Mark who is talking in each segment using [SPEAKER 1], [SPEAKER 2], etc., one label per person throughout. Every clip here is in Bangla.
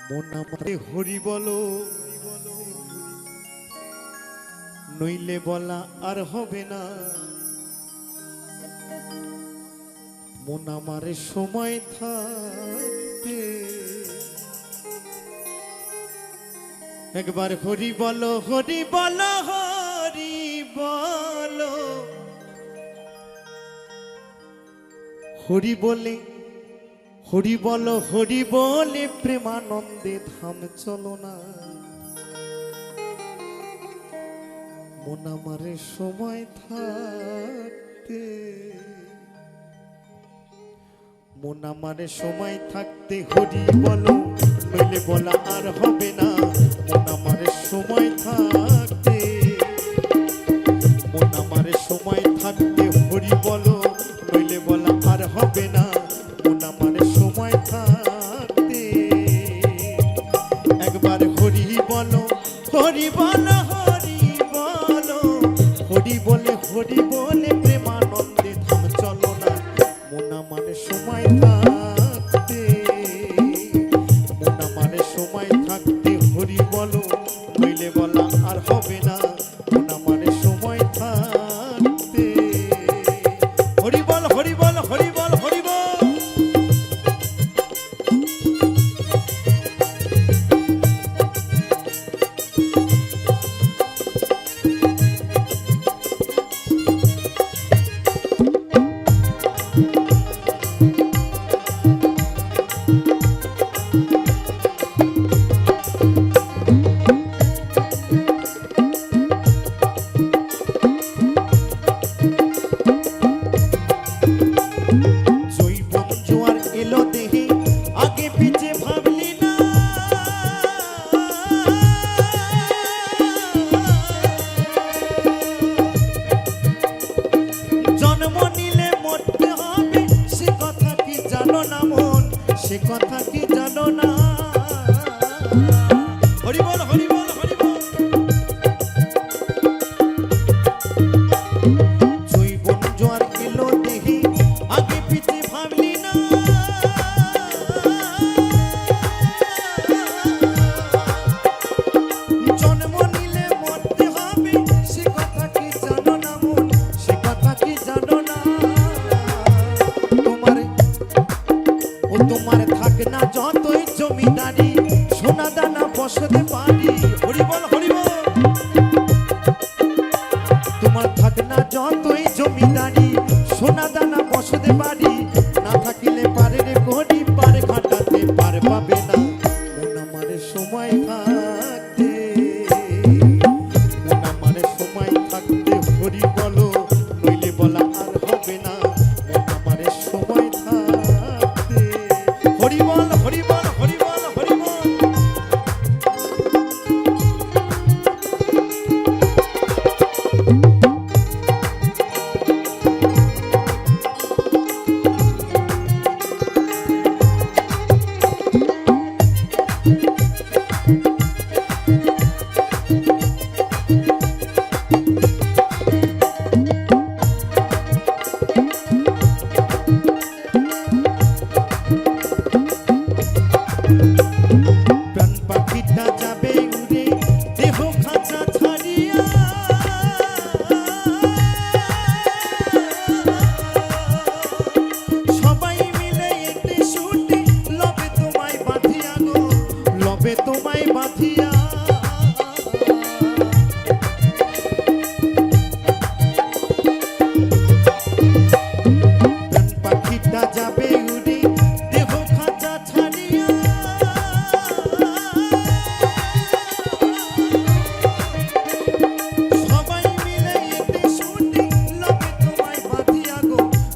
[SPEAKER 1] মন আমারে হরি বলো, নইলে বলা আর হবে না। মন আমারে সময় থাকতে একবার হরি বলো, হরি বলো, হরি বলো। হরি বলে, হরি বলো, হরি বলে প্রেমানন্দে ধাম চলো না। মন আমারে সময় থাকতে, মন আমারে সময় থাকতে হরি বলো, নইলে বলা আর হবে না। মন আমারে সময় থাকতে, মন আমারে সময় থাকতে হরি বলো, নইলে বলা আর হবে না। মন আমারে সময় থাকতে একবার হরি বলো, হরি বলো, হরি বলো। হরি বলে, হরি বলে প্রেমানন্দে ধাম চলো না। মন আমারে সময় থাকতে, মন আমারে সময় থাকতে হরি বলো, নইলে বলা আর হবে না। মন আমারে সময় থাকতে হরি বল, হরি বল, হরি বল, হরি বল। সে কথা কি জানো না? হরি বল, হরি বল, হরি বল। জৈবন জোয়ার এলো দেহি, আগে পিছে ভাবলি না। জন্ম নিলে মরতে হবে, সে কথা কি জানো না মন? সে কথা কি জানো না? তোমার থাক না যতই জমিদারি, সোনা দানা বসতে পারি। হরি বল, হরি বল। তোমার থাক না যতই জমিদারি, সোনা দানা বসতে পারি। না থাকিলে পারে রে গরিব, পারে ঘাটাতে পার পাবে না। মন আমারে সময় থাকতে, মন আমারে সময় থাকতে হরি বলো, নইলে বলা আর হবে না। মন আমারে সময় থাকতে হরি বল, হরি বল, হরি বল, হরি বল। প্রাণ পাখিটা যাবে উড়ে, দেহ খাঁচা ছাড়িয়া। সবাই মিলে এতে শুটে, লবে তোমায় বাঁধিয়া গো, লবে তোমায় বাঁধিয়া। প্রাণ পাখিটা যাবে উড়ে, দেহ খাঁচা ছাড়িয়া।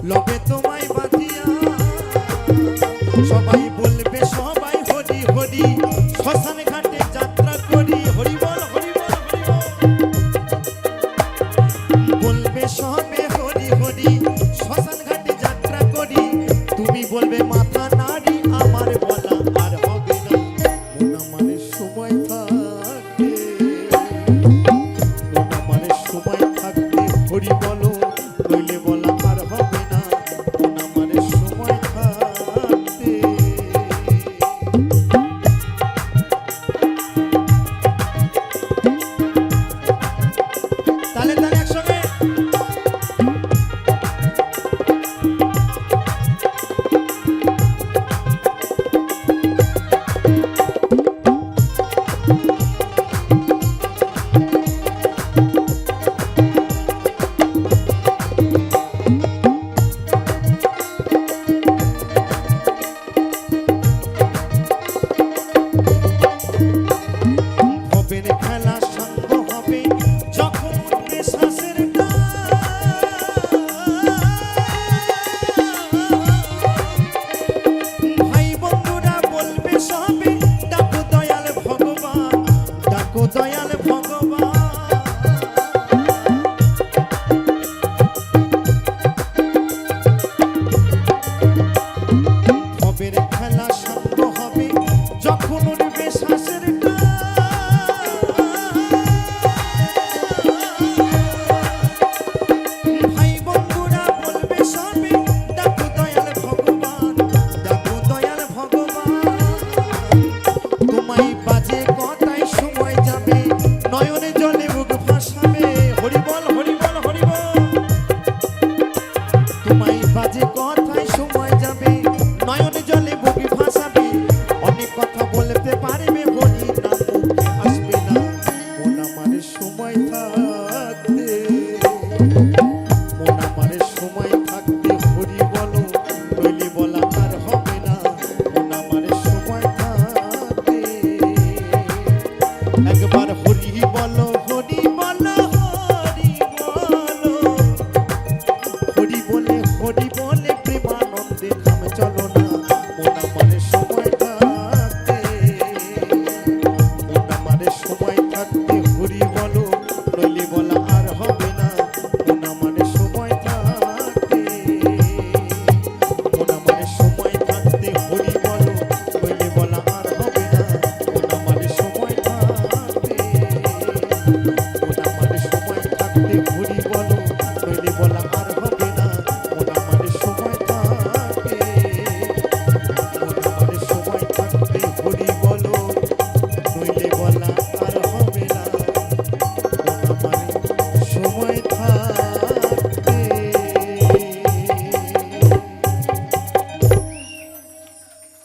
[SPEAKER 1] লবে তোমায় বাঁধিয়া, সবাই